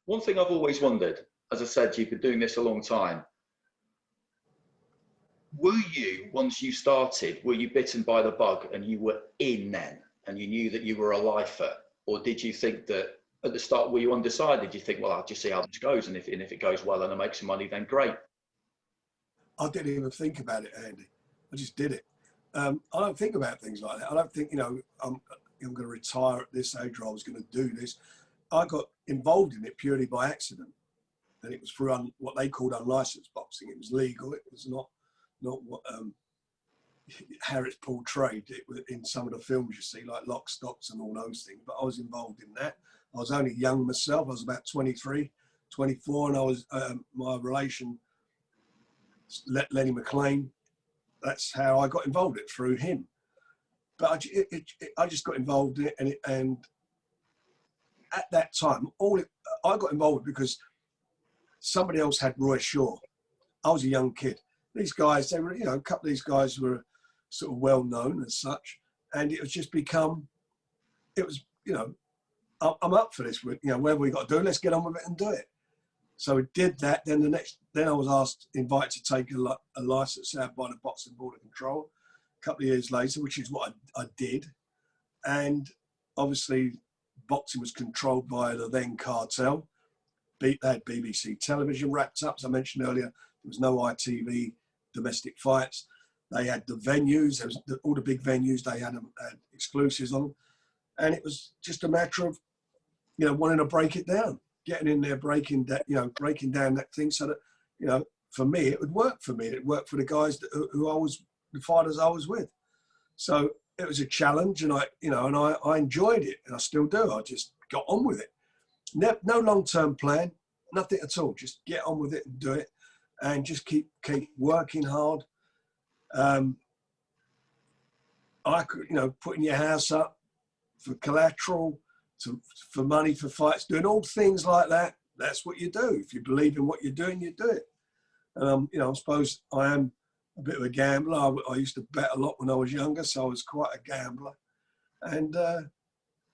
One thing I've always wondered, as I said, you've been doing this a long time. Were you, once you started, were you bitten by the bug and you were in then, and you knew that you were a lifer? Or did you think that at the start, were you undecided? You think, well, I'll just see how this goes, and if it goes well and I make some money, then great. I didn't even think about it, Andy. I just did it. I don't think about things like that. I don't think, I'm going to retire at this age, or I was going to do this. I got involved in it purely by accident, and it was for what they called unlicensed boxing. It was legal. It was not what how it's portrayed in some of the films you see, like Lock, Stocks and all those things. But I was involved in that. I was only young myself. I was about 23, 24, and I was my relation, Lenny McLean. That's how I got involved in it, through him. But I just got involved in it, and at that time, I got involved because somebody else had Roy Shaw. I was a young kid. These guys, they were, a couple of these guys were sort of well known as such, and it was just become, I'm up for this. Whatever we got to do, let's get on with it and do it. So we did that. Then I was invited to take a license out by the Boxing Board of Control a couple of years later, which is what I did. And obviously, boxing was controlled by the then cartel. They had BBC television wrapped up. As I mentioned earlier, there was no ITV domestic fights. They had the venues. There was all the big venues. They had exclusives on them, and it was just a matter of, wanting to break it down, getting in there, breaking down that thing, so that, for me, it would work for me. It worked for the guys the fighters I was with. So it was a challenge, and I enjoyed it, and I still do. I just got on with it. No long-term plan, nothing at all. Just get on with it and do it, and just keep working hard. I could, putting your house up for collateral, for money for fights, doing all things like that. That's what you do. If you believe in what you're doing, you do it. And I suppose I am a bit of a gambler. I used to bet a lot when I was younger, so I was quite a gambler. And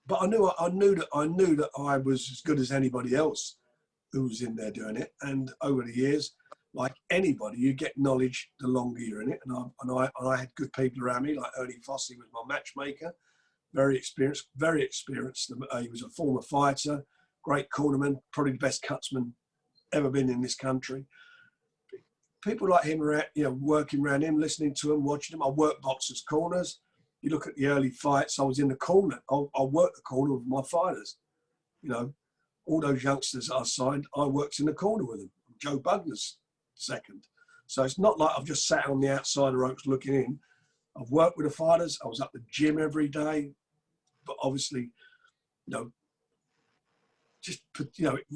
but I knew that I was as good as anybody else who was in there doing it. And over the years, like anybody, you get knowledge the longer you're in it. And I had good people around me, like Ernie Fossey was my matchmaker, very experienced. He was a former fighter, great cornerman, probably the best cutsman ever been in this country. People like him were, working around him, listening to him, watching him. I worked boxers' corners. You look at the early fights, I was in the corner. I worked the corner with my fighters. All those youngsters that I signed, I worked in the corner with them. Joe Bugner's second. So it's not like I've just sat on the outside of the ropes looking in. I've worked with the fighters. I was at the gym every day. But obviously,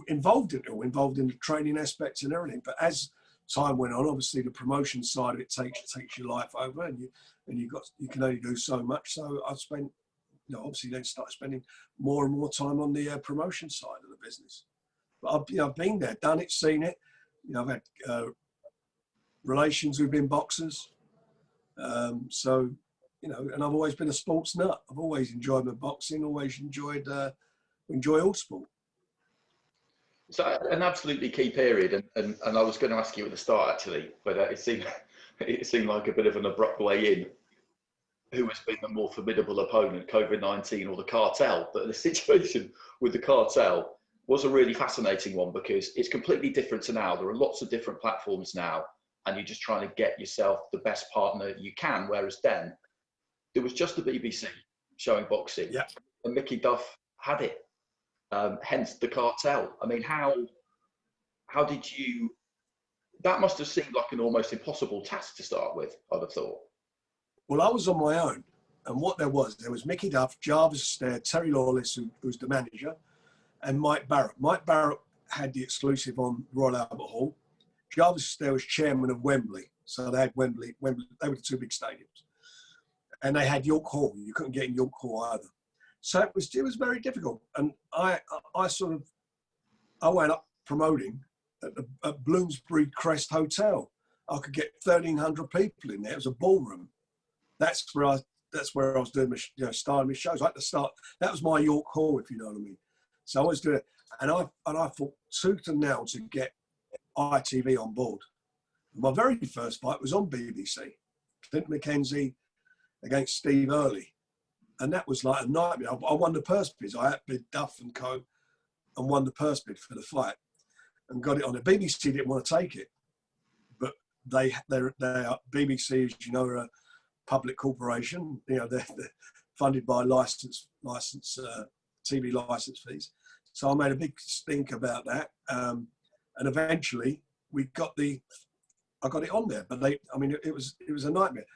involved in it all, involved in the training aspects and everything. But as time went on, obviously the promotion side of it takes your life over, and you can only do so much. So I spent, obviously then started spending more and more time on the promotion side of the business. But I've been there, done it, seen it. I've had relations with been boxers. And I've always been a sports nut. I've always enjoyed my boxing, always enjoy all sport. So an absolutely key period, and I was going to ask you at the start actually, but it seemed like a bit of an abrupt way in. Who has been the more formidable opponent, COVID-19 or the cartel? But the situation with the cartel was a really fascinating one, because it's completely different to now. There are lots of different platforms now, and you're just trying to get yourself the best partner you can. Whereas then, there was just the BBC showing boxing, yeah, and Mickey Duff had it. Hence the cartel. I mean, how did you? That must have seemed like an almost impossible task to start with, I'd have thought. Well, I was on my own, and what there was Mickey Duff, Jarvis Stair, Terry Lawless, who was the manager, and Mike Barrett. Mike Barrett had the exclusive on Royal Albert Hall. Jarvis Stair was chairman of Wembley, so they had Wembley. They were the two big stadiums, and they had York Hall. You couldn't get in York Hall either, so it was very difficult. And I went up promoting at Bloomsbury Crest Hotel. I could get 1,300 people in there. It was a ballroom. That's where I was doing my, starting my shows. Like the start, that was my York Hall, if you know what I mean. So I was doing it. And I fought tooth and nail to get ITV on board. My very first fight was on BBC, Clint McKenzie against Steve Early. And that was like a nightmare. I won the purse bids. I outbid Duff and Co. and won the purse bid for the fight and got it on. The BBC didn't want to take it, but they are BBC, as you know, are a public corporation. You know, they're funded by TV license fees. So I made a big stink about that, and eventually I got it on there. But it was a nightmare.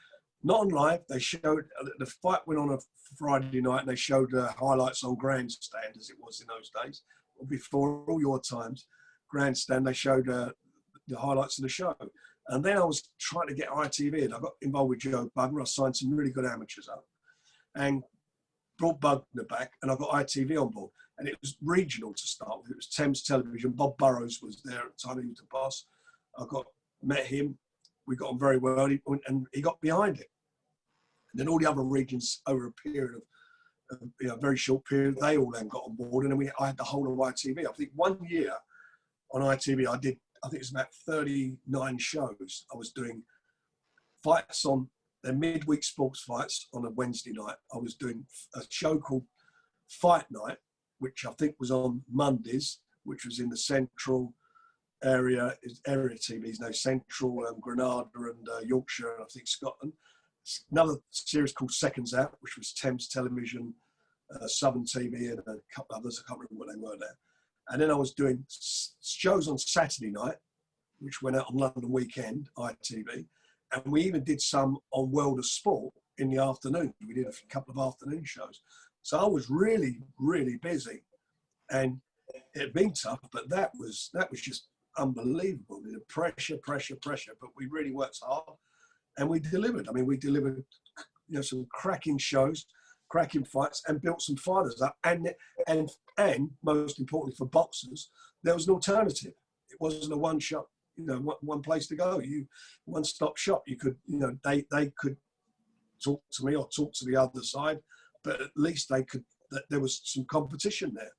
Not on live. They showed the fight went on a Friday night, and they showed highlights on Grandstand, as it was in those days, before all your times. Grandstand, they showed the highlights of the show, and then I was trying to get ITV, and I got involved with Joe Bugner. I signed some really good amateurs up, and brought Bugner back, and I got ITV on board. And it was regional to start with. It was Thames Television. Bob Burrows was there at the time. He was the boss. I met him. We got on very well, and he got behind it. And then all the other regions, over a period of a very short period, they all then got on board. And then I had the whole of ITV. I think 1 year on ITV, I think it was about 39 shows. I was doing fights on their midweek sports fights on a Wednesday night. I was doing a show called Fight Night, which I think was on Mondays, which was in the central area TVs now, central Granada and Yorkshire, and I think Scotland. Another series called Seconds Out, which was Thames Television, Southern TV, and a couple others. I can't remember what they were there. And then I was doing shows on Saturday night, which went out on London Weekend, ITV. And we even did some on World of Sport in the afternoon. We did a couple of afternoon shows. So I was really, really busy. And it had been tough, but that was just unbelievable. The pressure. But we really worked hard, and we delivered. I mean, we delivered, some cracking shows, cracking fights, and built some fighters up. And most importantly for boxers, there was an alternative. It wasn't a one shot, one place to go. One stop shop. You could, they could talk to me or talk to the other side, but at least there was some competition there.